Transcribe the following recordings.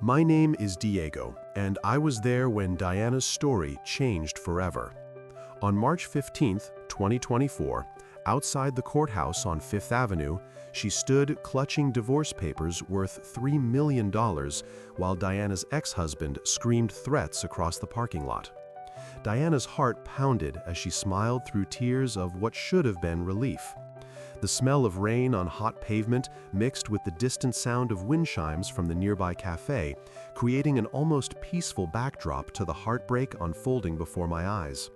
My name is Diego, and I was there when Diana's story changed forever. On March 15, 2024, outside the courthouse on Fifth Avenue, she stood clutching divorce papers worth $3 million while Diana's ex-husband screamed threats across the parking lot. Diana's heart pounded as she smiled through tears of what should have been relief. The smell of rain on hot pavement mixed with the distant sound of wind chimes from the nearby cafe, creating an almost peaceful backdrop to the heartbreak unfolding before my eyes.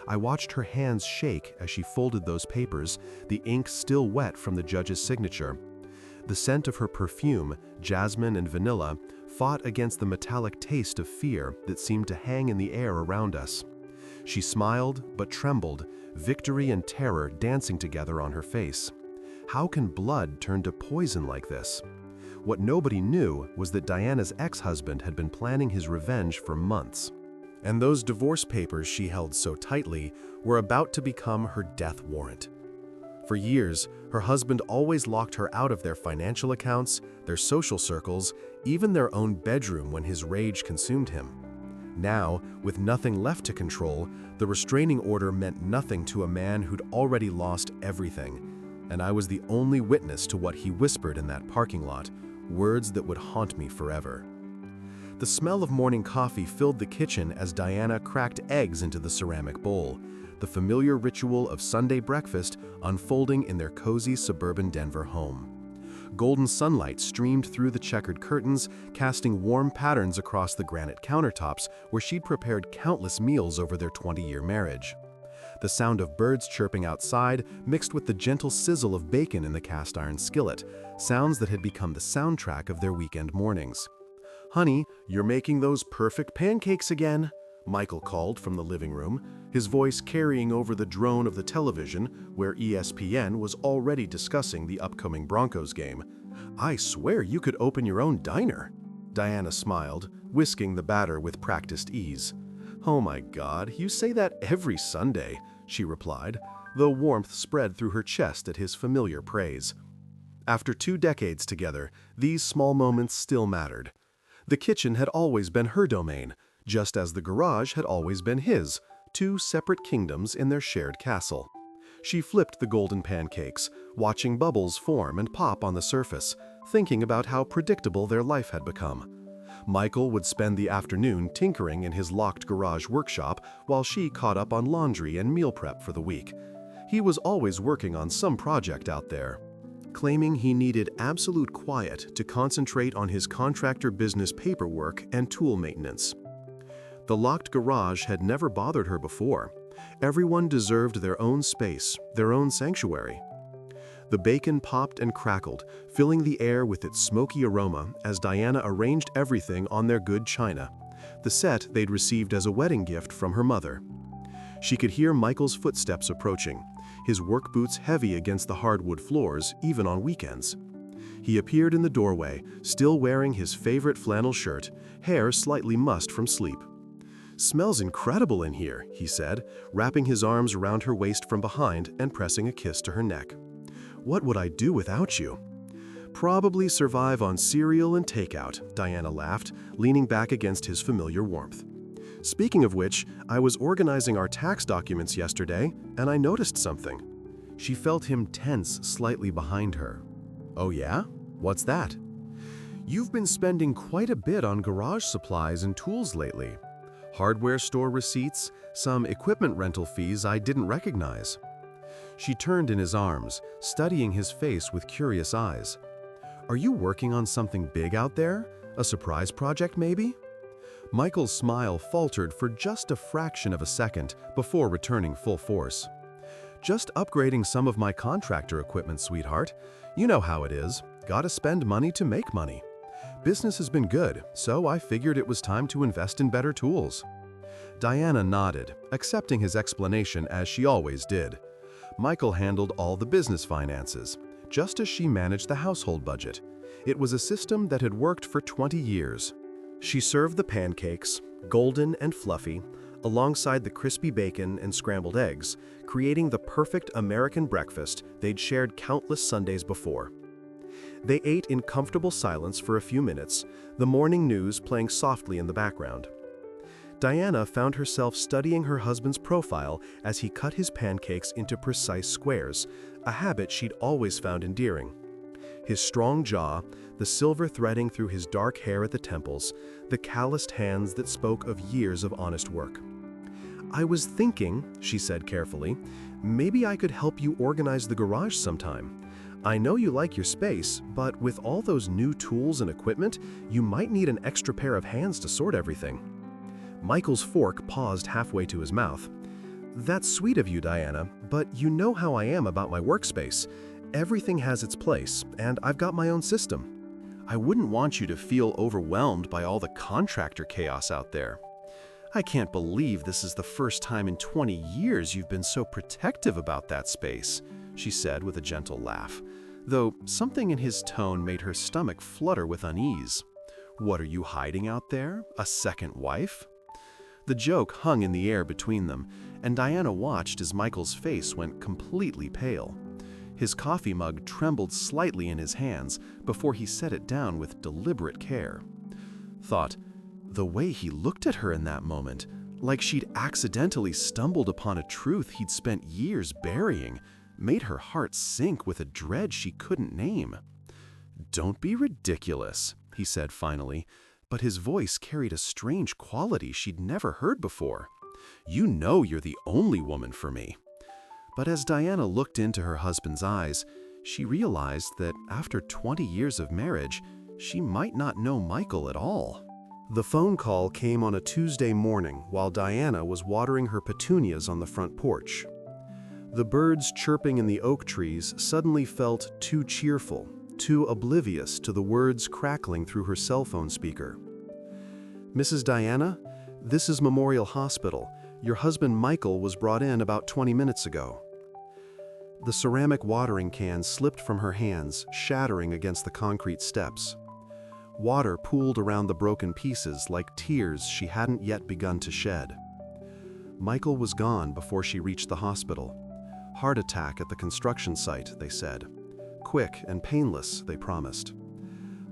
I watched her hands shake as she folded those papers, the ink still wet from the judge's signature. The scent of her perfume, jasmine and vanilla, fought against the metallic taste of fear that seemed to hang in the air around us. She smiled but trembled, victory and terror dancing together on her face. How can blood turn to poison like this? What nobody knew was that Diana's ex-husband had been planning his revenge for months. And those divorce papers she held so tightly were about to become her death warrant. For years, her husband always locked her out of their financial accounts, their social circles, even their own bedroom when his rage consumed him. Now, with nothing left to control, the restraining order meant nothing to a man who'd already lost everything, and I was the only witness to what he whispered in that parking lot, words that would haunt me forever. The smell of morning coffee filled the kitchen as Diana cracked eggs into the ceramic bowl, the familiar ritual of Sunday breakfast unfolding in their cozy suburban Denver home. Golden sunlight streamed through the checkered curtains, casting warm patterns across the granite countertops where she'd prepared countless meals over their 20-year marriage. The sound of birds chirping outside mixed with the gentle sizzle of bacon in the cast-iron skillet, sounds that had become the soundtrack of their weekend mornings. "Honey, you're making those perfect pancakes again," Michael called from the living room, his voice carrying over the drone of the television where ESPN was already discussing the upcoming Broncos game. "I swear you could open your own diner." Diana smiled, whisking the batter with practiced ease. "Oh my God, you say that every Sunday," she replied, though warmth spread through her chest at his familiar praise. After 2 decades together, these small moments still mattered. The kitchen had always been her domain, just as the garage had always been his, 2 separate kingdoms in their shared castle. She flipped the golden pancakes, watching bubbles form and pop on the surface, thinking about how predictable their life had become. Michael would spend the afternoon tinkering in his locked garage workshop while she caught up on laundry and meal prep for the week. He was always working on some project out there, claiming he needed absolute quiet to concentrate on his contractor business paperwork and tool maintenance. The locked garage had never bothered her before. Everyone deserved their own space, their own sanctuary. The bacon popped and crackled, filling the air with its smoky aroma as Diana arranged everything on their good china, the set they'd received as a wedding gift from her mother. She could hear Michael's footsteps approaching, his work boots heavy against the hardwood floors, even on weekends. He appeared in the doorway, still wearing his favorite flannel shirt, hair slightly mussed from sleep. "Smells incredible in here," he said, wrapping his arms around her waist from behind and pressing a kiss to her neck. "What would I do without you?" "Probably survive on cereal and takeout," Diana laughed, leaning back against his familiar warmth. "Speaking of which, I was organizing our tax documents yesterday, and I noticed something." She felt him tense slightly behind her. "Oh yeah? What's that?" "You've been spending quite a bit on garage supplies and tools lately. Hardware store receipts, some equipment rental fees I didn't recognize." She turned in his arms, studying his face with curious eyes. "Are you working on something big out there? A surprise project, maybe?" Michael's smile faltered for just a fraction of a second before returning full force. "Just upgrading some of my contractor equipment, sweetheart. You know how it is. Gotta spend money to make money. Business has been good, so I figured it was time to invest in better tools." Diana nodded, accepting his explanation as she always did. Michael handled all the business finances, just as she managed the household budget. It was a system that had worked for 20 years. She served the pancakes, golden and fluffy, alongside the crispy bacon and scrambled eggs, creating the perfect American breakfast they'd shared countless Sundays before. They ate in comfortable silence for a few minutes, the morning news playing softly in the background. Diana found herself studying her husband's profile as he cut his pancakes into precise squares, a habit she'd always found endearing. His strong jaw, the silver threading through his dark hair at the temples, the calloused hands that spoke of years of honest work. "I was thinking," she said carefully, "maybe I could help you organize the garage sometime. I know you like your space, but with all those new tools and equipment, you might need an extra pair of hands to sort everything." Michael's fork paused halfway to his mouth. "That's sweet of you, Diana, but you know how I am about my workspace. Everything has its place, and I've got my own system. I wouldn't want you to feel overwhelmed by all the contractor chaos out there. I can't believe this is the first time in 20 years you've been so protective about that space," she said with a gentle laugh, though something in his tone made her stomach flutter with unease. "What are you hiding out there? A second wife?" The joke hung in the air between them, and Diana watched as Michael's face went completely pale. His coffee mug trembled slightly in his hands before he set it down with deliberate care. Thought, the way he looked at her in that moment, like she'd accidentally stumbled upon a truth he'd spent years burying, made her heart sink with a dread she couldn't name. "Don't be ridiculous," he said finally, but his voice carried a strange quality she'd never heard before. "You know you're the only woman for me." But as Diana looked into her husband's eyes, she realized that after 20 years of marriage, she might not know Michael at all. The phone call came on a Tuesday morning while Diana was watering her petunias on the front porch. The birds chirping in the oak trees suddenly felt too cheerful, too oblivious to the words crackling through her cell phone speaker. "Mrs. Diana, this is Memorial Hospital. Your husband Michael was brought in about 20 minutes ago." The ceramic watering can slipped from her hands, shattering against the concrete steps. Water pooled around the broken pieces like tears she hadn't yet begun to shed. Michael was gone before she reached the hospital. Heart attack at the construction site, they said. Quick and painless, they promised.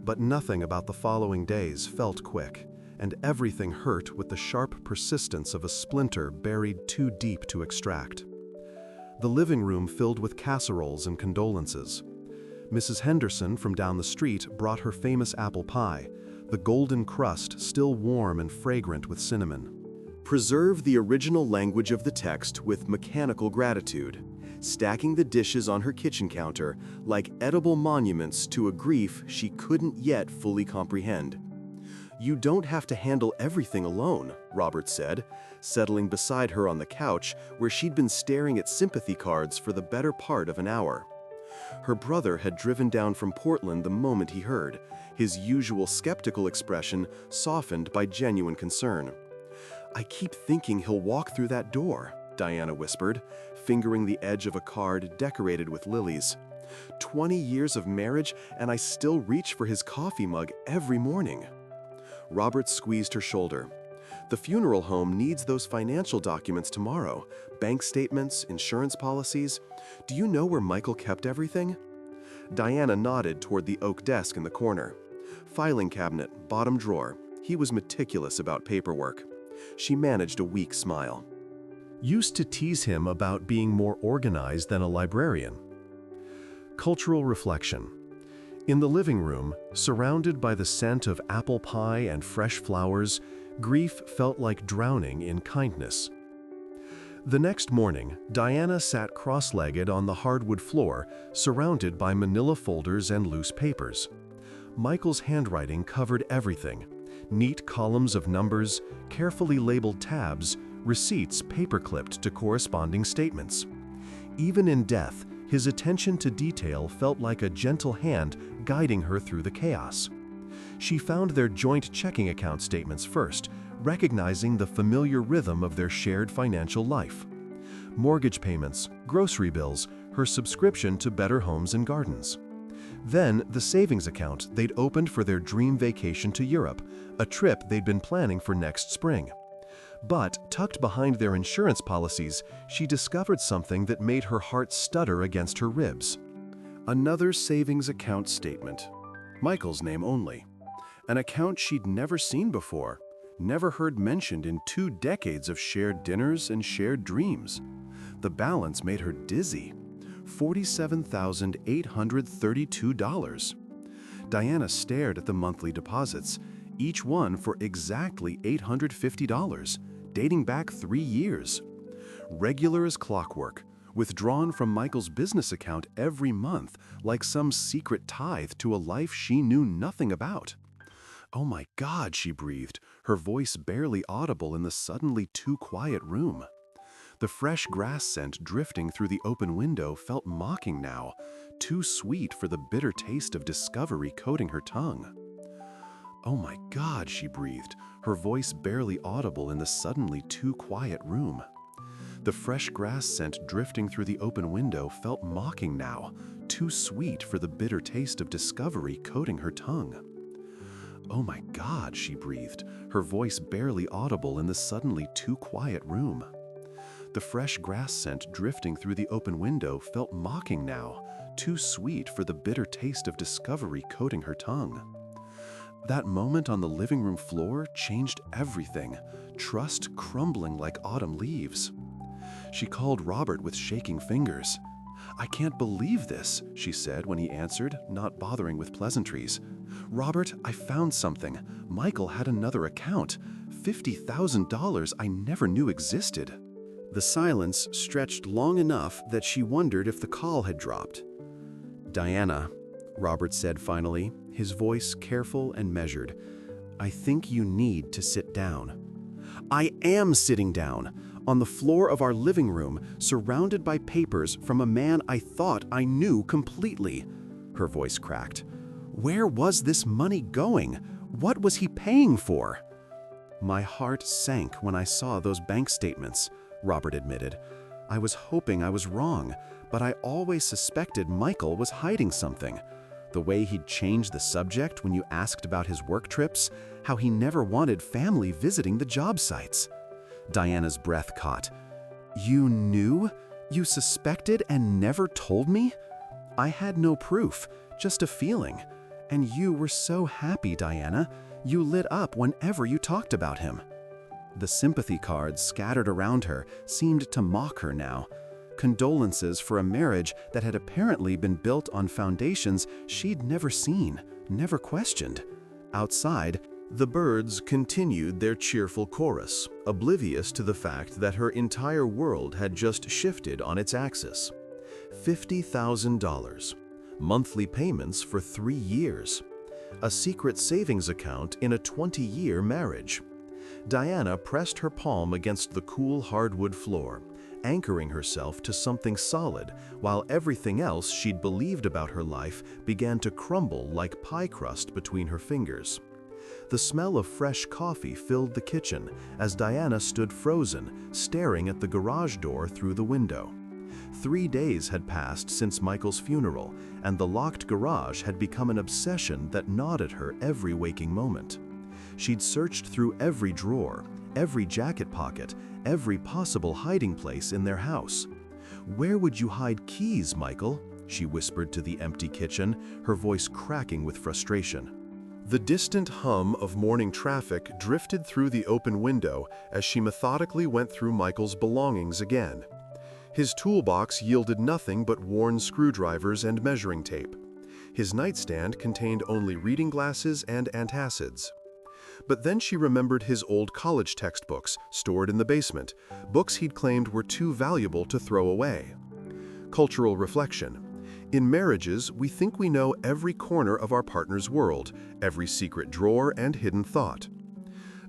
But nothing about the following days felt quick, and everything hurt with the sharp persistence of a splinter buried too deep to extract. The living room filled with casseroles and condolences. Mrs. Henderson from down the street brought her famous apple pie, the golden crust still warm and fragrant with cinnamon. Preserve the original language of the text with mechanical gratitude, stacking the dishes on her kitchen counter like edible monuments to a grief she couldn't yet fully comprehend. "You don't have to handle everything alone," Robert said, settling beside her on the couch where she'd been staring at sympathy cards for the better part of an hour. Her brother had driven down from Portland the moment he heard, his usual skeptical expression softened by genuine concern. "I keep thinking he'll walk through that door," Diana whispered, fingering the edge of a card decorated with lilies. 20 years of marriage, and I still reach for his coffee mug every morning." Robert squeezed her shoulder. "The funeral home needs those financial documents tomorrow. Bank statements, insurance policies. Do you know where Michael kept everything?" Diana nodded toward the oak desk in the corner. Filing cabinet, bottom drawer. He was meticulous about paperwork. She managed a weak smile. Used to tease him about being more organized than a librarian. Cultural reflection. In the living room, surrounded by the scent of apple pie and fresh flowers, grief felt like drowning in kindness. The next morning, Diana sat cross-legged on the hardwood floor, surrounded by manila folders and loose papers. Michael's handwriting covered everything: neat columns of numbers, carefully labeled tabs, receipts paper-clipped to corresponding statements. Even in death, his attention to detail felt like a gentle hand guiding her through the chaos. She found their joint checking account statements first, recognizing the familiar rhythm of their shared financial life. Mortgage payments, grocery bills, her subscription to Better Homes and Gardens. Then the savings account they'd opened for their dream vacation to Europe, a trip they'd been planning for next spring. But tucked behind their insurance policies, she discovered something that made her heart stutter against her ribs. Another savings account statement. Michael's name only. An account she'd never seen before, never heard mentioned in 2 decades of shared dinners and shared dreams. The balance made her dizzy. $47,832. Diana stared at the monthly deposits, each one for exactly $850, dating back 3 years. Regular as clockwork, withdrawn from Michael's business account every month like some secret tithe to a life she knew nothing about. "Oh my God," she breathed, her voice barely audible in the suddenly too quiet room. The fresh grass scent drifting through the open window felt mocking now, too sweet for the bitter taste of discovery coating her tongue. "Oh my God," she breathed, her voice barely audible in the suddenly too quiet room. The fresh grass scent drifting through the open window felt mocking now, too sweet for the bitter taste of discovery coating her tongue. "Oh my God," she breathed, her voice barely audible in the suddenly too quiet room. The fresh grass scent drifting through the open window felt mocking now, too sweet for the bitter taste of discovery coating her tongue. That moment on the living room floor changed everything, trust crumbling like autumn leaves. She called Robert with shaking fingers. "I can't believe this," she said when he answered, not bothering with pleasantries. "Robert, I found something. Michael had another account. $50,000 I never knew existed." The silence stretched long enough that she wondered if the call had dropped. "Diana," Robert said finally, his voice careful and measured, "I think you need to sit down." "I am sitting down, on the floor of our living room, surrounded by papers from a man I thought I knew completely." Her voice cracked. "Where was this money going? What was he paying for?" "My heart sank when I saw those bank statements," Robert admitted. "I was hoping I was wrong, but I always suspected Michael was hiding something. The way he'd changed the subject when you asked about his work trips, how he never wanted family visiting the job sites." Diana's breath caught. "You knew? You suspected and never told me?" "I had no proof, just a feeling. And you were so happy, Diana. You lit up whenever you talked about him." The sympathy cards scattered around her seemed to mock her now. Condolences for a marriage that had apparently been built on foundations she'd never seen, never questioned. Outside, the birds continued their cheerful chorus, oblivious to the fact that her entire world had just shifted on its axis. $50,000. Monthly payments for 3 years. A secret savings account in a 20-year marriage. Diana pressed her palm against the cool hardwood floor, anchoring herself to something solid while everything else she'd believed about her life began to crumble like pie crust between her fingers. The smell of fresh coffee filled the kitchen as Diana stood frozen, staring at the garage door through the window. 3 days had passed since Michael's funeral, and the locked garage had become an obsession that gnawed at her every waking moment. She'd searched through every drawer, every jacket pocket, every possible hiding place in their house. "Where would you hide keys, Michael?" she whispered to the empty kitchen, her voice cracking with frustration. The distant hum of morning traffic drifted through the open window as she methodically went through Michael's belongings again. His toolbox yielded nothing but worn screwdrivers and measuring tape. His nightstand contained only reading glasses and antacids. But then she remembered his old college textbooks stored in the basement, books he'd claimed were too valuable to throw away. Cultural reflection. In marriages, we think we know every corner of our partner's world, every secret drawer and hidden thought.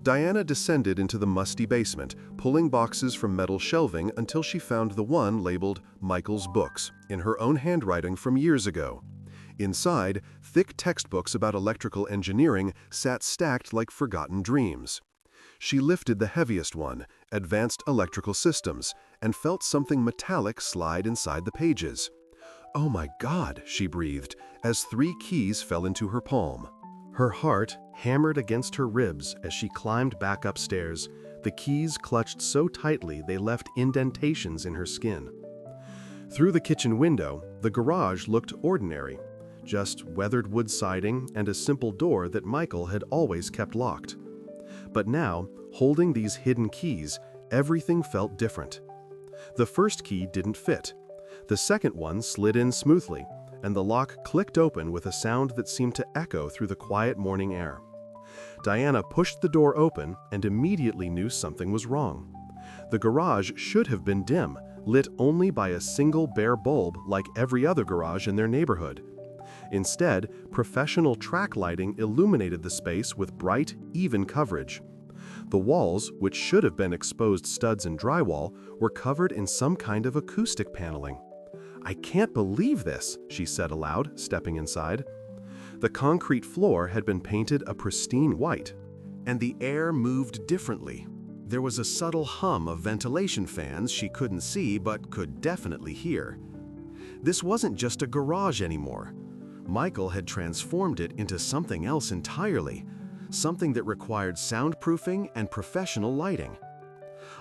Diana descended into the musty basement, pulling boxes from metal shelving until she found the one labeled Michael's Books, in her own handwriting from years ago. Inside, thick textbooks about electrical engineering sat stacked like forgotten dreams. She lifted the heaviest one, Advanced Electrical Systems, and felt something metallic slide inside the pages. "Oh my God," she breathed, as 3 keys fell into her palm. Her heart hammered against her ribs as she climbed back upstairs, the keys clutched so tightly they left indentations in her skin. Through the kitchen window, the garage looked ordinary, just weathered wood siding and a simple door that Michael had always kept locked. But now, holding these hidden keys, everything felt different. The first key didn't fit. The second one slid in smoothly, and the lock clicked open with a sound that seemed to echo through the quiet morning air. Diana pushed the door open and immediately knew something was wrong. The garage should have been dim, lit only by a single bare bulb like every other garage in their neighborhood. Instead, professional track lighting illuminated the space with bright, even coverage. The walls, which should have been exposed studs and drywall, were covered in some kind of acoustic paneling. "I can't believe this," she said aloud, stepping inside. The concrete floor had been painted a pristine white, and the air moved differently. There was a subtle hum of ventilation fans she couldn't see but could definitely hear. This wasn't just a garage anymore. Michael had transformed it into something else entirely, something that required soundproofing and professional lighting.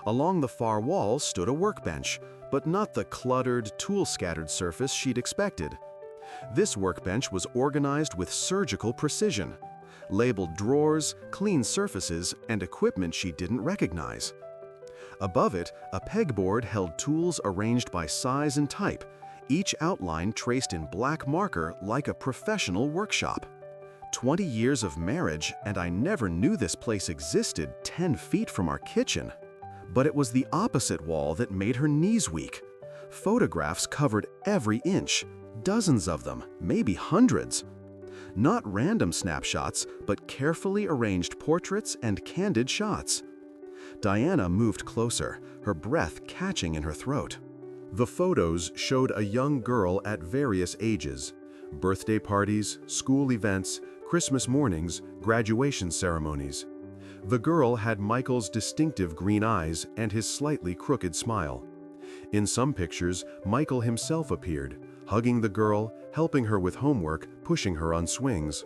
Along the far wall stood a workbench, but not the cluttered, tool-scattered surface she'd expected. This workbench was organized with surgical precision, labeled drawers, clean surfaces, and equipment she didn't recognize. Above it, a pegboard held tools arranged by size and type, each outline traced in black marker like a professional workshop. 20 years of marriage, and I never knew this place existed 10 feet from our kitchen. But it was the opposite wall that made her knees weak. Photographs covered every inch, dozens of them, maybe hundreds. Not random snapshots, but carefully arranged portraits and candid shots. Diana moved closer, her breath catching in her throat. The photos showed a young girl at various ages: birthday parties, school events, Christmas mornings, graduation ceremonies. The girl had Michael's distinctive green eyes and his slightly crooked smile. In some pictures, Michael himself appeared, hugging the girl, helping her with homework, pushing her on swings.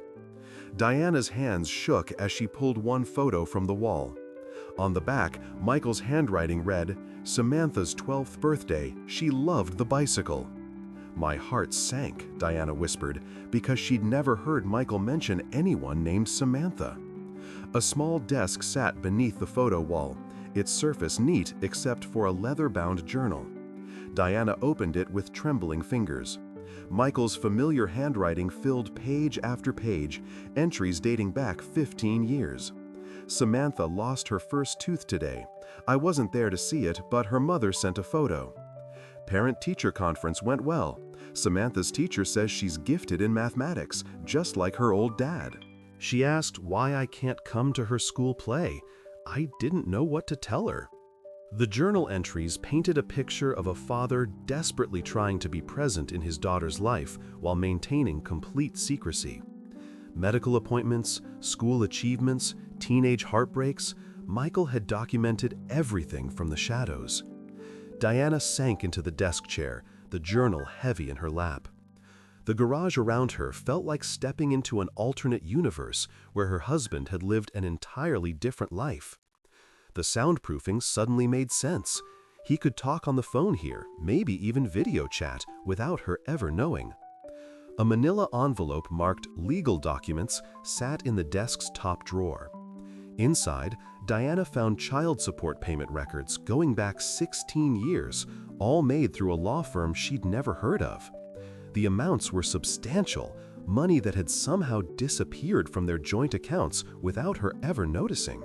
Diana's hands shook as she pulled one photo from the wall. On the back, Michael's handwriting read, "Samantha's 12th birthday, she loved the bicycle." "My heart sank," Diana whispered, because she'd never heard Michael mention anyone named Samantha. A small desk sat beneath the photo wall, its surface neat except for a leather-bound journal. Diana opened it with trembling fingers. Michael's familiar handwriting filled page after page, entries dating back 15 years. "Samantha lost her first tooth today. I wasn't there to see it, but her mother sent a photo. Parent-teacher conference went well. Samantha's teacher says she's gifted in mathematics, just like her old dad. She asked why I can't come to her school play. I didn't know what to tell her." The journal entries painted a picture of a father desperately trying to be present in his daughter's life while maintaining complete secrecy. Medical appointments, school achievements, teenage heartbreaks, Michael had documented everything from the shadows. Diana sank into the desk chair, the journal heavy in her lap. The garage around her felt like stepping into an alternate universe where her husband had lived an entirely different life. The soundproofing suddenly made sense. He could talk on the phone here, maybe even video chat, without her ever knowing. A manila envelope marked "legal documents" sat in the desk's top drawer. Inside, Diana found child support payment records going back 16 years, all made through a law firm she'd never heard of. The amounts were substantial, money that had somehow disappeared from their joint accounts without her ever noticing.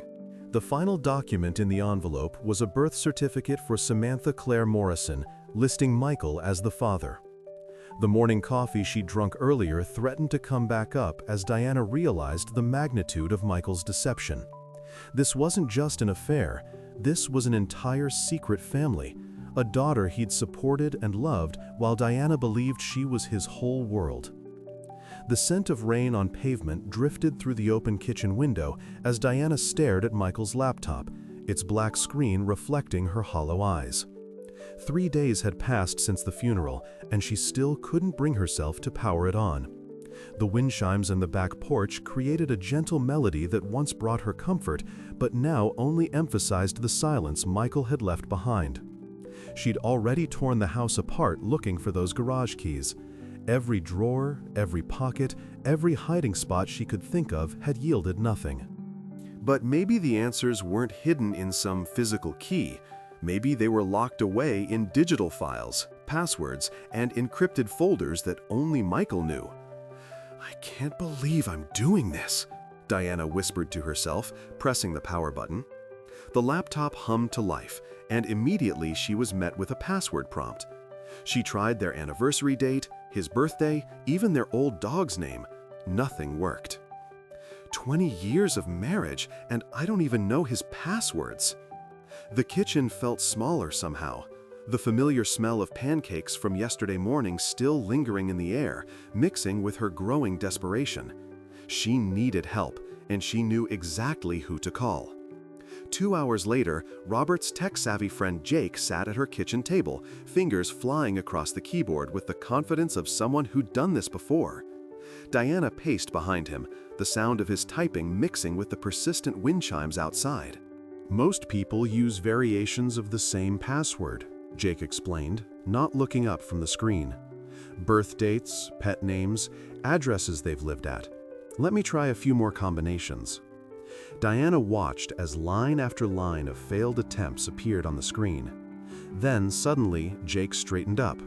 The final document in the envelope was a birth certificate for Samantha Claire Morrison, listing Michael as the father. The morning coffee she'd drunk earlier threatened to come back up as Diana realized the magnitude of Michael's deception. This wasn't just an affair, this was an entire secret family, a daughter he'd supported and loved while Diana believed she was his whole world. The scent of rain on pavement drifted through the open kitchen window as Diana stared at Michael's laptop, its black screen reflecting her hollow eyes. 3 days had passed since the funeral, and she still couldn't bring herself to power it on. The wind chimes in the back porch created a gentle melody that once brought her comfort, but now only emphasized the silence Michael had left behind. She'd already torn the house apart looking for those garage keys. Every drawer, every pocket, every hiding spot she could think of had yielded nothing. But maybe the answers weren't hidden in some physical key. Maybe they were locked away in digital files, passwords, and encrypted folders that only Michael knew. "I can't believe I'm doing this," Diana whispered to herself, pressing the power button. The laptop hummed to life, and immediately she was met with a password prompt. She tried their anniversary date, his birthday, even their old dog's name. Nothing worked. 20 years of marriage, and I don't even know his passwords. The kitchen felt smaller somehow, the familiar smell of pancakes from yesterday morning still lingering in the air, mixing with her growing desperation. She needed help, and she knew exactly who to call. 2 hours later, Robert's tech-savvy friend Jake sat at her kitchen table, fingers flying across the keyboard with the confidence of someone who'd done this before. Diana paced behind him, the sound of his typing mixing with the persistent wind chimes outside. "Most people use variations of the same password," Jake explained, not looking up from the screen. "Birth dates, pet names, addresses they've lived at. Let me try a few more combinations." Diana watched as line after line of failed attempts appeared on the screen. Then, suddenly, Jake straightened up.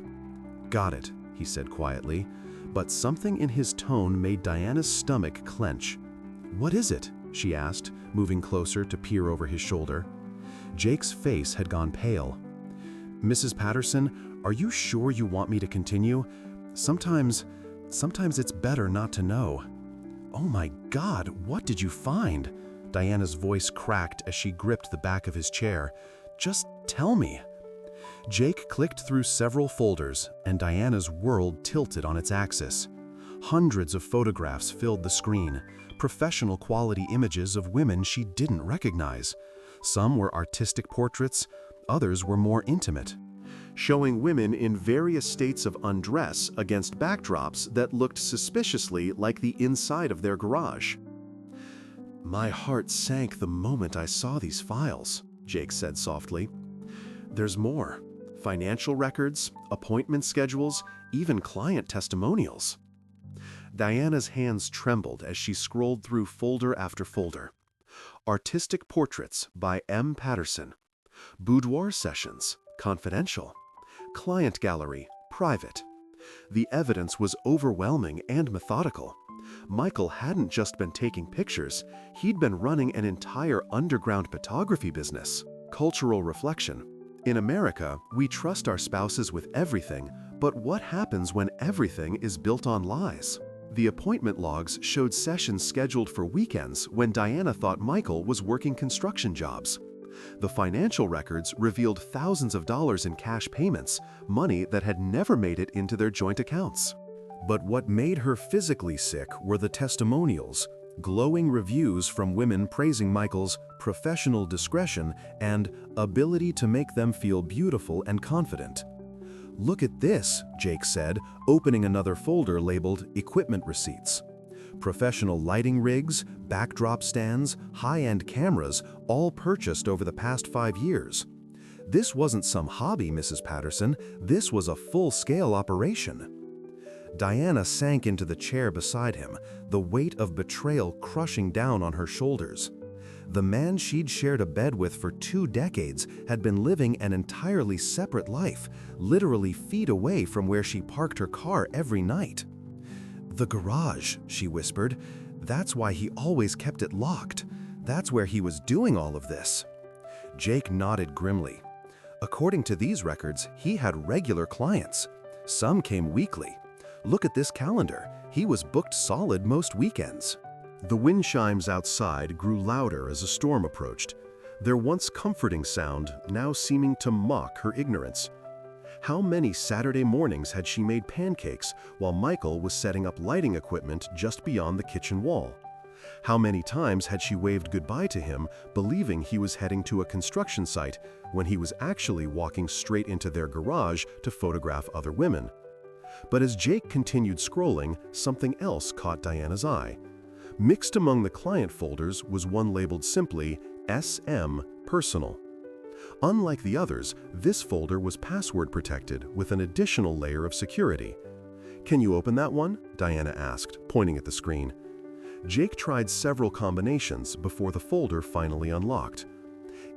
"Got it," he said quietly, but something in his tone made Diana's stomach clench. "What is it?" she asked, moving closer to peer over his shoulder. Jake's face had gone pale. "Mrs. Patterson, are you sure you want me to continue? Sometimes it's better not to know." "Oh my God, what did you find?" Diana's voice cracked as she gripped the back of his chair. "Just tell me." Jake clicked through several folders, and Diana's world tilted on its axis. Hundreds of photographs filled the screen, professional quality images of women she didn't recognize. Some were artistic portraits, others were more intimate, showing women in various states of undress against backdrops that looked suspiciously like the inside of their garage. "My heart sank the moment I saw these files," Jake said softly. "There's more. Financial records, appointment schedules, even client testimonials." Diana's hands trembled as she scrolled through folder after folder. Artistic portraits by M. Patterson. Boudoir sessions, confidential. Client gallery, private. The evidence was overwhelming and methodical. Michael hadn't just been taking pictures, he'd been running an entire underground photography business. Cultural reflection. In America, we trust our spouses with everything, but what happens when everything is built on lies? The appointment logs showed sessions scheduled for weekends when Diana thought Michael was working construction jobs. The financial records revealed thousands of dollars in cash payments, money that had never made it into their joint accounts. But what made her physically sick were the testimonials, glowing reviews from women praising Michael's professional discretion and ability to make them feel beautiful and confident. "Look at this," Jake said, opening another folder labeled Equipment Receipts. Professional lighting rigs, backdrop stands, high-end cameras, all purchased over the past 5 years. This wasn't some hobby, Mrs. Patterson. This was a full-scale operation. Diana sank into the chair beside him, the weight of betrayal crushing down on her shoulders. The man she'd shared a bed with for 2 decades had been living an entirely separate life, literally feet away from where she parked her car every night. "The garage," she whispered. "That's why he always kept it locked. That's where he was doing all of this." Jake nodded grimly. According to these records, he had regular clients. Some came weekly. Look at this calendar. He was booked solid most weekends. The wind chimes outside grew louder as a storm approached, their once comforting sound now seeming to mock her ignorance. How many Saturday mornings had she made pancakes while Michael was setting up lighting equipment just beyond the kitchen wall? How many times had she waved goodbye to him, believing he was heading to a construction site when he was actually walking straight into their garage to photograph other women? But as Jake continued scrolling, something else caught Diana's eye. Mixed among the client folders was one labeled simply SM Personal. Unlike the others, this folder was password protected with an additional layer of security. "Can you open that one?" Diana asked, pointing at the screen. Jake tried several combinations before the folder finally unlocked.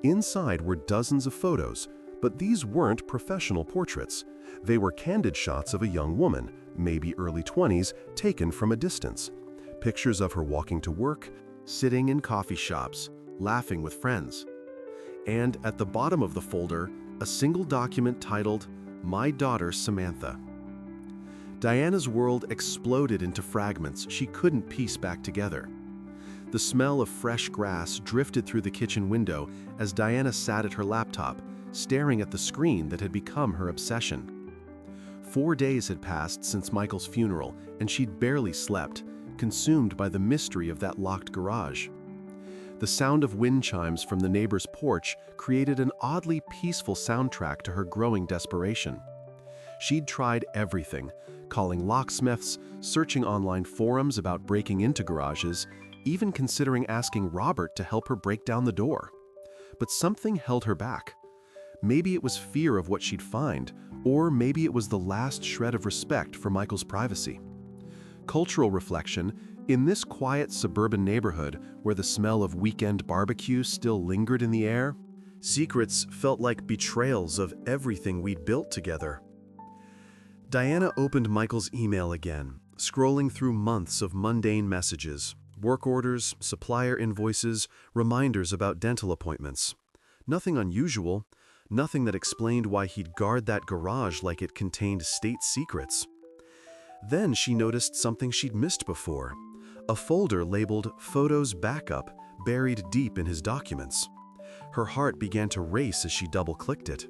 Inside were dozens of photos, but these weren't professional portraits. They were candid shots of a young woman, maybe early 20s, taken from a distance. Pictures of her walking to work, sitting in coffee shops, laughing with friends. And at the bottom of the folder, a single document titled, "My Daughter Samantha." Diana's world exploded into fragments she couldn't piece back together. The smell of fresh grass drifted through the kitchen window as Diana sat at her laptop, staring at the screen that had become her obsession. 4 days had passed since Michael's funeral, and she'd barely slept, consumed by the mystery of that locked garage. The sound of wind chimes from the neighbor's porch created an oddly peaceful soundtrack to her growing desperation. She'd tried everything, calling locksmiths, searching online forums about breaking into garages, even considering asking Robert to help her break down the door. But something held her back. Maybe it was fear of what she'd find, or maybe it was the last shred of respect for Michael's privacy. Cultural reflection: in this quiet suburban neighborhood where the smell of weekend barbecue still lingered in the air, secrets felt like betrayals of everything we'd built together. Diana opened Michael's email again, scrolling through months of mundane messages, work orders, supplier invoices, reminders about dental appointments. Nothing unusual, nothing that explained why he'd guard that garage like it contained state secrets. Then she noticed something she'd missed before: a folder labeled Photos Backup buried deep in his documents. Her heart began to race as she double-clicked it.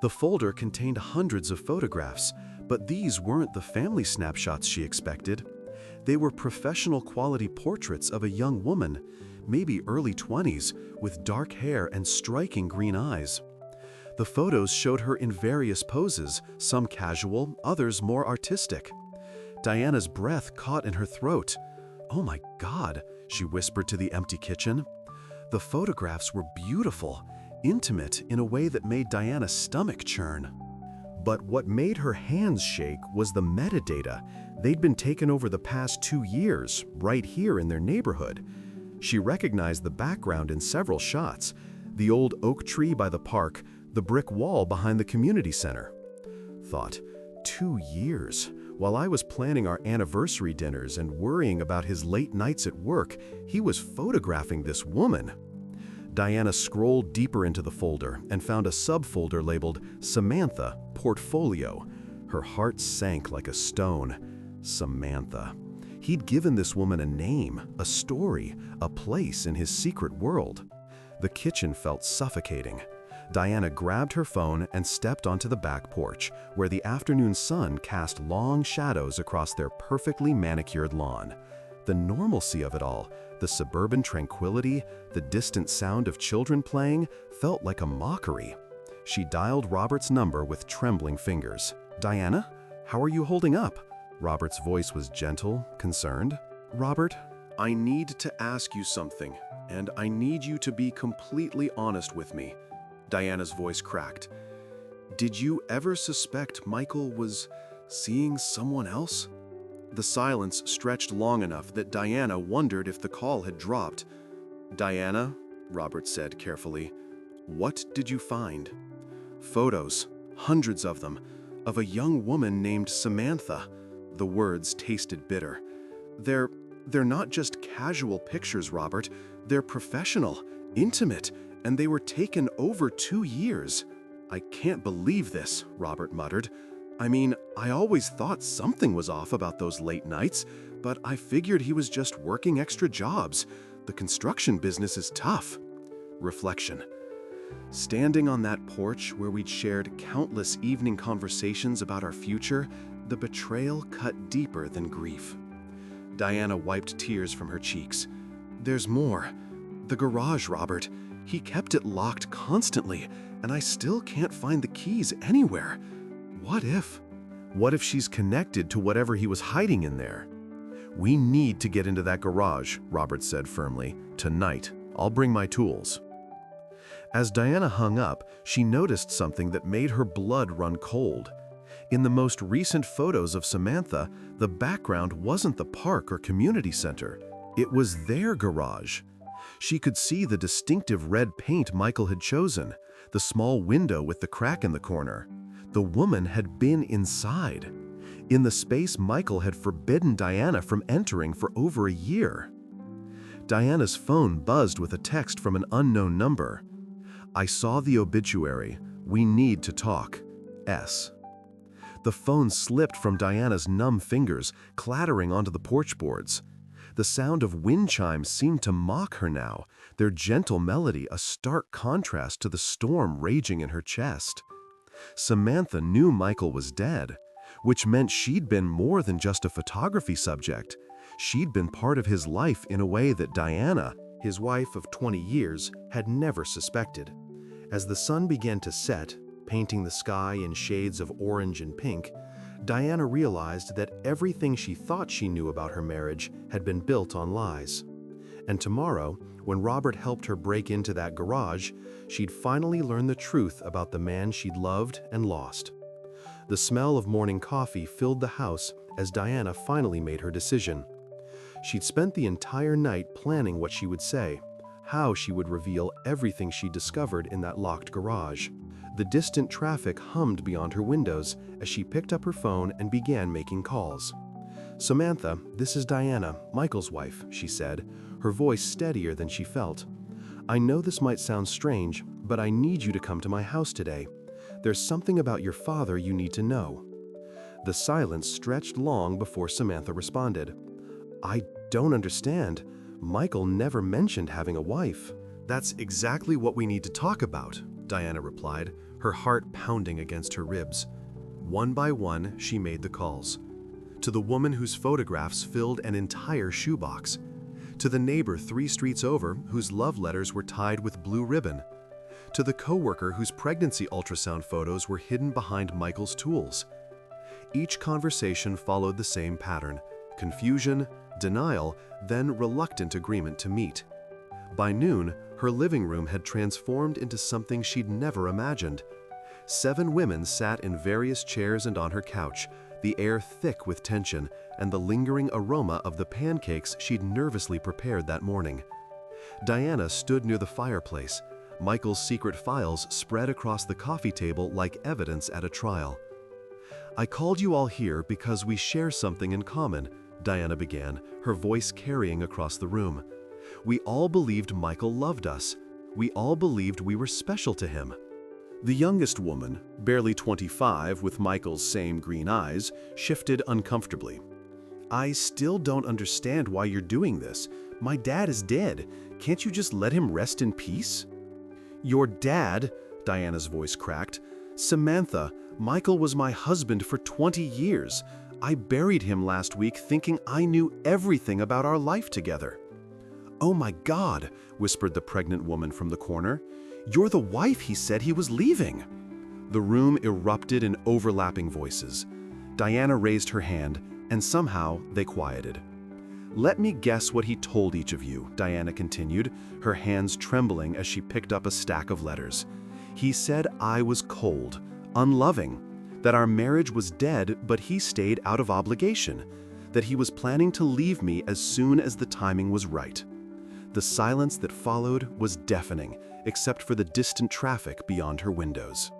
The folder contained hundreds of photographs, but these weren't the family snapshots she expected. They were professional quality portraits of a young woman, maybe early 20s, with dark hair and striking green eyes. The photos showed her in various poses, some casual, others more artistic. Diana's breath caught in her throat. "Oh my God," she whispered to the empty kitchen. The photographs were beautiful, intimate in a way that made Diana's stomach churn. But what made her hands shake was the metadata. They'd been taken over the past 2 years, right here in their neighborhood. She recognized the background in several shots: the old oak tree by the park, the brick wall behind the community center. Thought, 2 years. While I was planning our anniversary dinners and worrying about his late nights at work, he was photographing this woman. Diana scrolled deeper into the folder and found a subfolder labeled Samantha Portfolio. Her heart sank like a stone. Samantha. He'd given this woman a name, a story, a place in his secret world. The kitchen felt suffocating. Diana grabbed her phone and stepped onto the back porch, where the afternoon sun cast long shadows across their perfectly manicured lawn. The normalcy of it all, the suburban tranquility, the distant sound of children playing, felt like a mockery. She dialed Robert's number with trembling fingers. "Diana, how are you holding up?" Robert's voice was gentle, concerned. "Robert, I need to ask you something, and I need you to be completely honest with me." Diana's voice cracked. "Did you ever suspect Michael was seeing someone else?" The silence stretched long enough that Diana wondered if the call had dropped. "Diana," Robert said carefully, "what did you find?" "Photos, hundreds of them, of a young woman named Samantha." The words tasted bitter. They're not just casual pictures, Robert. They're professional, intimate, and they were taken over 2 years. "I can't believe this," Robert muttered. "I mean, I always thought something was off about those late nights, but I figured he was just working extra jobs. The construction business is tough." Reflection. Standing on that porch where we'd shared countless evening conversations about our future, the betrayal cut deeper than grief. Diana wiped tears from her cheeks. "There's more. The garage, Robert. He kept it locked constantly, and I still can't find the keys anywhere. What if? What if she's connected to whatever he was hiding in there?" "We need to get into that garage," Robert said firmly. "Tonight. I'll bring my tools." As Diana hung up, she noticed something that made her blood run cold. In the most recent photos of Samantha, the background wasn't the park or community center. It was their garage. She could see the distinctive red paint Michael had chosen, the small window with the crack in the corner. The woman had been inside, in the space Michael had forbidden Diana from entering for over a year. Diana's phone buzzed with a text from an unknown number. "I saw the obituary. We need to talk. S." The phone slipped from Diana's numb fingers, clattering onto the porch boards. The sound of wind chimes seemed to mock her now, their gentle melody a stark contrast to the storm raging in her chest. Samantha knew Michael was dead, which meant she'd been more than just a photography subject. She'd been part of his life in a way that Diana, his wife of 20 years, had never suspected. As the sun began to set, painting the sky in shades of orange and pink, Diana realized that everything she thought she knew about her marriage had been built on lies. And tomorrow, when Robert helped her break into that garage, she'd finally learn the truth about the man she'd loved and lost. The smell of morning coffee filled the house as Diana finally made her decision. She'd spent the entire night planning what she would say, how she would reveal everything she discovered in that locked garage. The distant traffic hummed beyond her windows as she picked up her phone and began making calls. "Samantha, this is Diana, Michael's wife," she said, her voice steadier than she felt. "I know this might sound strange, but I need you to come to my house today. There's something about your father you need to know." The silence stretched long before Samantha responded. "I don't understand. Michael never mentioned having a wife." "That's exactly what we need to talk about," Diana replied, her heart pounding against her ribs. One by one, she made the calls. To the woman whose photographs filled an entire shoebox. To the neighbor 3 streets over whose love letters were tied with blue ribbon. To the coworker whose pregnancy ultrasound photos were hidden behind Michael's tools. Each conversation followed the same pattern: confusion, denial, then reluctant agreement to meet. By noon, her living room had transformed into something she'd never imagined. 7 women sat in various chairs and on her couch, the air thick with tension and the lingering aroma of the pancakes she'd nervously prepared that morning. Diana stood near the fireplace, Michael's secret files spread across the coffee table like evidence at a trial. "I called you all here because we share something in common," Diana began, her voice carrying across the room. "We all believed Michael loved us. We all believed we were special to him." The youngest woman, barely 25 with Michael's same green eyes, shifted uncomfortably. "I still don't understand why you're doing this. My dad is dead. Can't you just let him rest in peace?" "Your dad?" Diana's voice cracked. "Samantha, Michael was my husband for 20 years. I buried him last week thinking I knew everything about our life together." "Oh my God," whispered the pregnant woman from the corner. "You're the wife he said he was leaving." The room erupted in overlapping voices. Diana raised her hand, and somehow they quieted. "Let me guess what he told each of you," Diana continued, her hands trembling as she picked up a stack of letters. "He said I was cold, unloving, that our marriage was dead but he stayed out of obligation, that he was planning to leave me as soon as the timing was right." The silence that followed was deafening, except for the distant traffic beyond her windows.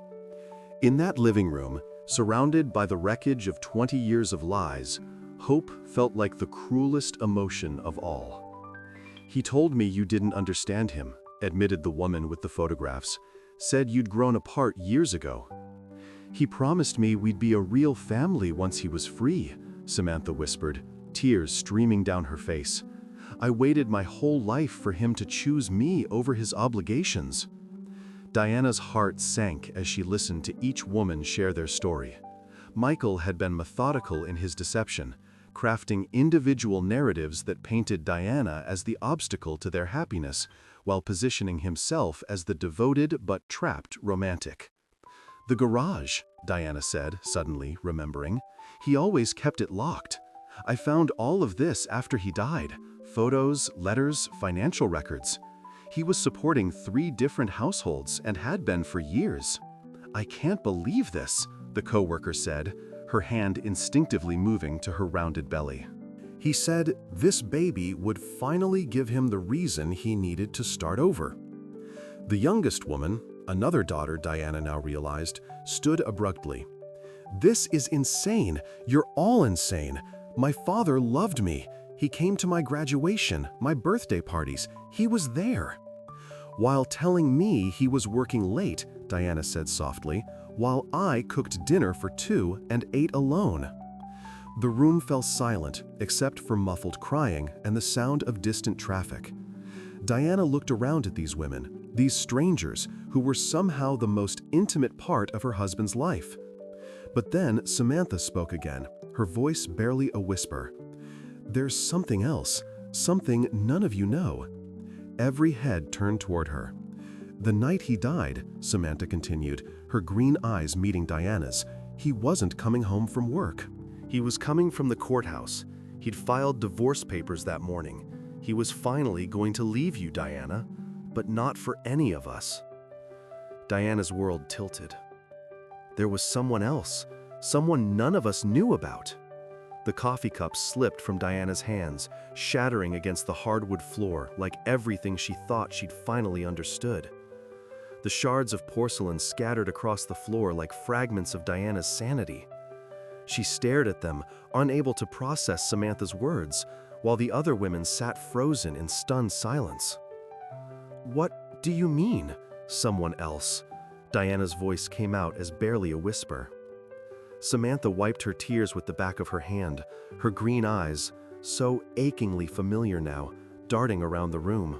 In that living room, surrounded by the wreckage of 20 years of lies, hope felt like the cruelest emotion of all. "He told me you didn't understand him," admitted the woman with the photographs. "Said you'd grown apart years ago." "He promised me we'd be a real family once he was free," Samantha whispered, tears streaming down her face. "I waited my whole life for him to choose me over his obligations." Diana's heart sank as she listened to each woman share their story. Michael had been methodical in his deception, crafting individual narratives that painted Diana as the obstacle to their happiness, while positioning himself as the devoted but trapped romantic. "The garage," Diana said, suddenly remembering. "He always kept it locked. I found all of this after he died. Photos, letters, financial records. He was supporting 3 different households and had been for years. "I can't believe this," the coworker said, her hand instinctively moving to her rounded belly. He said this baby would finally give him the reason he needed to start over. The youngest woman, another daughter Diana now realized, stood abruptly. "This is insane. You're all insane. My father loved me. He came to my graduation, my birthday parties. He was there." "While telling me he was working late," Diana said softly, "while I cooked dinner for 2 and ate alone." The room fell silent, except for muffled crying and the sound of distant traffic. Diana looked around at these women, these strangers who were somehow the most intimate part of her husband's life. But then Samantha spoke again, her voice barely a whisper. "There's something else, something none of you know." Every head turned toward her. "The night he died," Samantha continued, her green eyes meeting Diana's, "he wasn't coming home from work. He was coming from the courthouse. He'd filed divorce papers that morning. He was finally going to leave you, Diana, but not for any of us." Diana's world tilted. There was someone else, someone none of us knew about. The coffee cup slipped from Diana's hands, shattering against the hardwood floor like everything she thought she'd finally understood. The shards of porcelain scattered across the floor like fragments of Diana's sanity. She stared at them, unable to process Samantha's words, while the other women sat frozen in stunned silence. "What do you mean, someone else?" Diana's voice came out as barely a whisper. Samantha wiped her tears with the back of her hand, her green eyes, so achingly familiar now, darting around the room.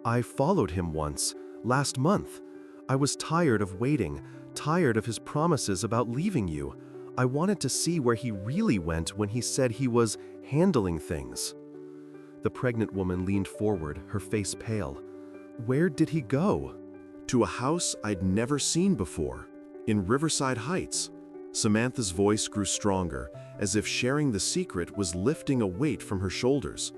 "I followed him once, last month. I was tired of waiting, tired of his promises about leaving you. I wanted to see where he really went when he said he was handling things." The pregnant woman leaned forward, her face pale. "Where did he go?" "To a house I'd never seen before, in Riverside Heights." Samantha's voice grew stronger, as if sharing the secret was lifting a weight from her shoulders.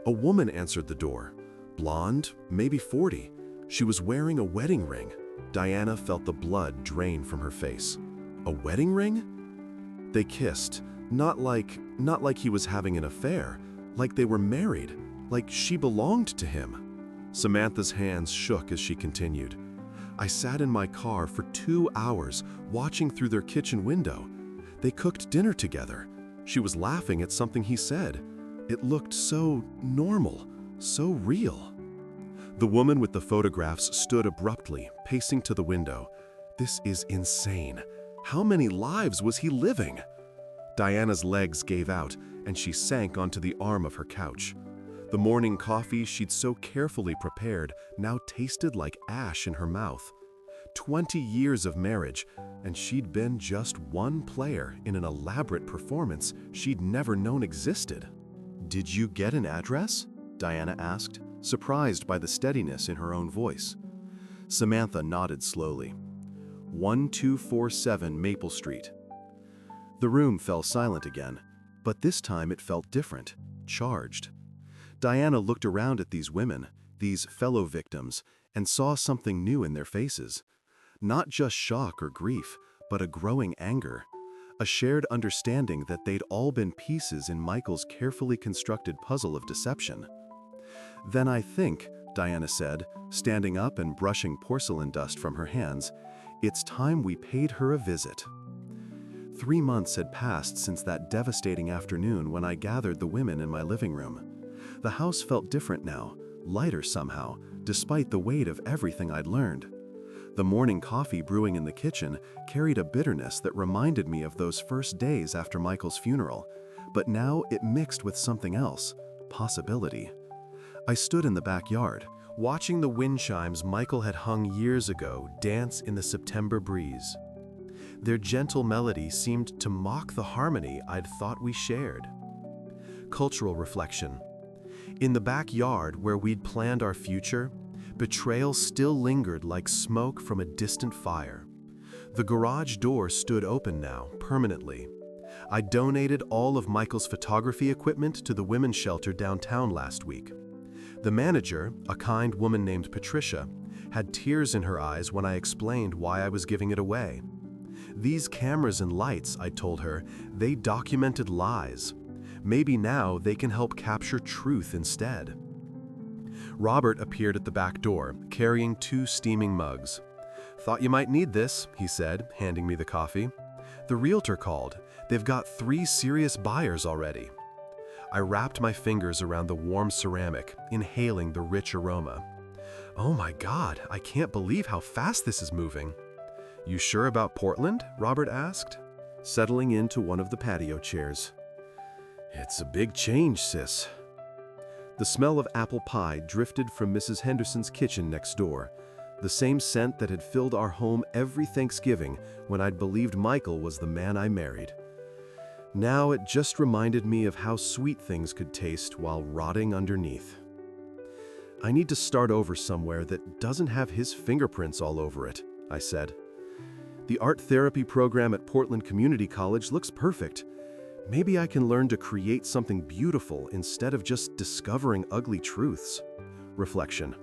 A woman answered the door, blonde, maybe 40. She was wearing a wedding ring. Diana felt the blood drain from her face. A wedding ring? They kissed, not like he was having an affair, like they were married, like she belonged to him. Samantha's hands shook as she continued. "I sat in my car for 2 hours, watching through their kitchen window. They cooked dinner together. She was laughing at something he said. It looked so normal, so real." The woman with the photographs stood abruptly, pacing to the window. "This is insane. How many lives was he living?" Diana's legs gave out, and she sank onto the arm of her couch. The morning coffee she'd so carefully prepared now tasted like ash in her mouth. 20 years of marriage, and she'd been just one player in an elaborate performance she'd never known existed. "Did you get an address?" Diana asked, surprised by the steadiness in her own voice. Samantha nodded slowly. 1247 Maple Street. The room fell silent again, but this time it felt different, charged. Diana looked around at these women, these fellow victims, and saw something new in their faces. Not just shock or grief, but a growing anger. A shared understanding that they'd all been pieces in Michael's carefully constructed puzzle of deception. "Then I think," Diana said, standing up and brushing porcelain dust from her hands, "it's time we paid her a visit." 3 months had passed since that devastating afternoon when I gathered the women in my living room. The house felt different now, lighter somehow, despite the weight of everything I'd learned. The morning coffee brewing in the kitchen carried a bitterness that reminded me of those first days after Michael's funeral, but now it mixed with something else, possibility. I stood in the backyard, watching the wind chimes Michael had hung years ago dance in the September breeze. Their gentle melody seemed to mock the harmony I'd thought we shared. Cultural reflection. In the backyard where we'd planned our future, betrayal still lingered like smoke from a distant fire. The garage door stood open now, permanently. I donated all of Michael's photography equipment to the women's shelter downtown last week. The manager, a kind woman named Patricia, had tears in her eyes when I explained why I was giving it away. These cameras and lights, I told her, they documented lies. Maybe now they can help capture truth instead. Robert appeared at the back door, carrying 2 steaming mugs. "Thought you might need this," he said, handing me the coffee. "The realtor called. They've got 3 serious buyers already." I wrapped my fingers around the warm ceramic, inhaling the rich aroma. "Oh my God, I can't believe how fast this is moving." "You sure about Portland?" Robert asked, settling into one of the patio chairs. "It's a big change, sis." The smell of apple pie drifted from Mrs. Henderson's kitchen next door, the same scent that had filled our home every Thanksgiving when I'd believed Michael was the man I married. Now it just reminded me of how sweet things could taste while rotting underneath. "I need to start over somewhere that doesn't have his fingerprints all over it," I said. "The art therapy program at Portland Community College looks perfect. Maybe I can learn to create something beautiful instead of just discovering ugly truths." Reflection.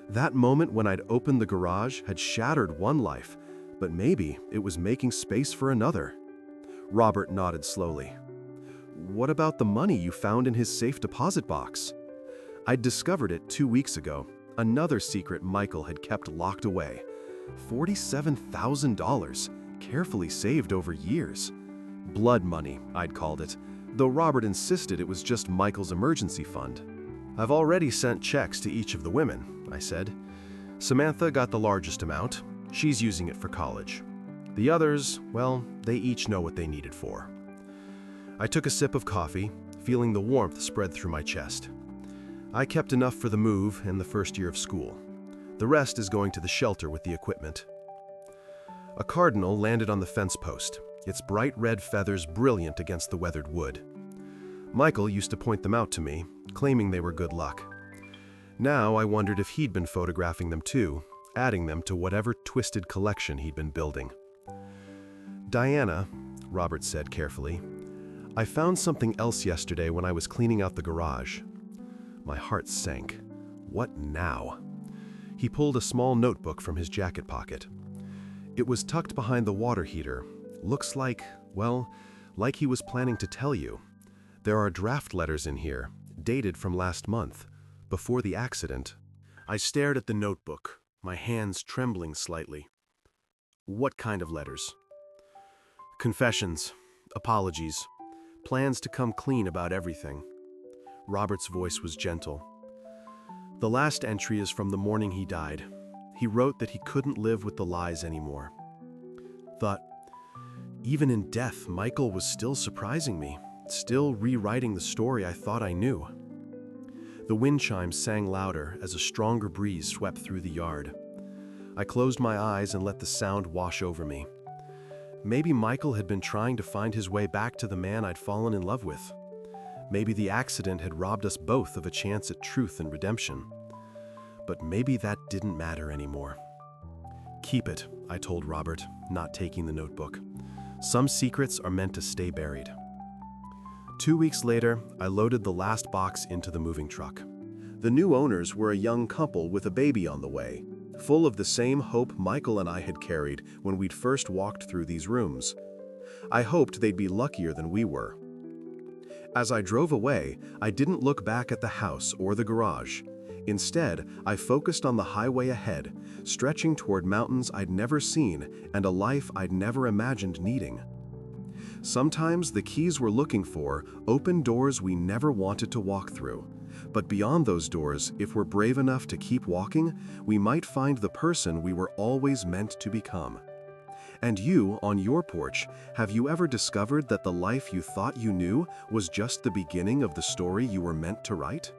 That moment when I'd opened the garage had shattered one life, but maybe it was making space for another. Robert nodded slowly. "What about the money you found in his safe deposit box?" I'd discovered it 2 weeks ago, another secret Michael had kept locked away. $47,000, carefully saved over years. Blood money, I'd called it, though Robert insisted it was just Michael's emergency fund. "I've already sent checks to each of the women," I said. "Samantha got the largest amount. She's using it for college. The others, well, they each know what they need it for." I took a sip of coffee, feeling the warmth spread through my chest. I kept enough for the move and the first year of school. The rest is going to the shelter with the equipment. A cardinal landed on the fence post, its bright red feathers brilliant against the weathered wood. Michael used to point them out to me, claiming they were good luck. Now I wondered if he'd been photographing them too, adding them to whatever twisted collection he'd been building. "Diana," Robert said carefully, "I found something else yesterday when I was cleaning out the garage." My heart sank. What now? He pulled a small notebook from his jacket pocket. It was tucked behind the water heater. Looks like, well, like he was planning to tell you. There are draft letters in here, dated from last month, before the accident. I stared at the notebook, my hands trembling slightly. "What kind of letters?" "Confessions, apologies, plans to come clean about everything." Robert's voice was gentle. "The last entry is from the morning he died. He wrote that he couldn't live with the lies anymore." Thought, even in death, Michael was still surprising me, still rewriting the story I thought I knew. The wind chimes sang louder as a stronger breeze swept through the yard. I closed my eyes and let the sound wash over me. Maybe Michael had been trying to find his way back to the man I'd fallen in love with. Maybe the accident had robbed us both of a chance at truth and redemption. But maybe that didn't matter anymore. "Keep it," I told Robert, not taking the notebook. "Some secrets are meant to stay buried." 2 weeks later, I loaded the last box into the moving truck. The new owners were a young couple with a baby on the way, full of the same hope Michael and I had carried when we'd first walked through these rooms. I hoped they'd be luckier than we were. As I drove away, I didn't look back at the house or the garage. Instead, I focused on the highway ahead, stretching toward mountains I'd never seen and a life I'd never imagined needing. Sometimes the keys we're looking for open doors we never wanted to walk through. But beyond those doors, if we're brave enough to keep walking, we might find the person we were always meant to become. And you, on your porch, have you ever discovered that the life you thought you knew was just the beginning of the story you were meant to write?